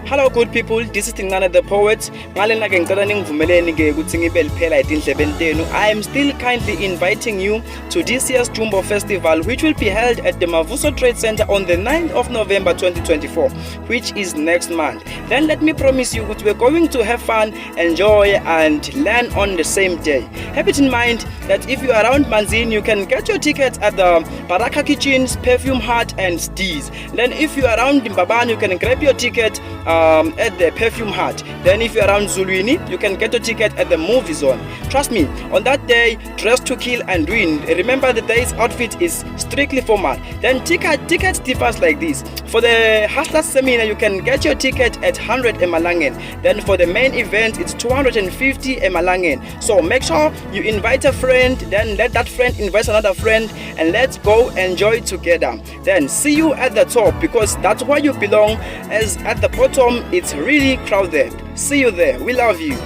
Hello good people, this is Tingana the Poet. I am still kindly inviting you to this year's Jumbo Festival, which will be held at the Mavuso Trade Center on the 9th of November 2024, which is next month. Then let me promise you that we're going to have fun, enjoy and learn on the same day. Have it in mind that if you're around Manzini, you can get your tickets at the Baraka Kitchens, Perfume Hut and Steez. Then if you're around Mbaban, you can grab your ticket at the Perfume Hut. Then if you're around Zuluini, you can get a ticket at the Movie Zone. Trust me, on that day, dress to kill and win. Remember, the day's outfit is strictly formal. Then tickets differs like this. For the Hustler Seminar, you can get your ticket at 100 Emalangen. Then for the main event, it's 250 Emalangen. So make sure you invite a friend, then let that friend invite another friend, and let's go enjoy together. Then see you at the top, because that's where you belong, as at the bottom it's really crowded. See you there. We love you.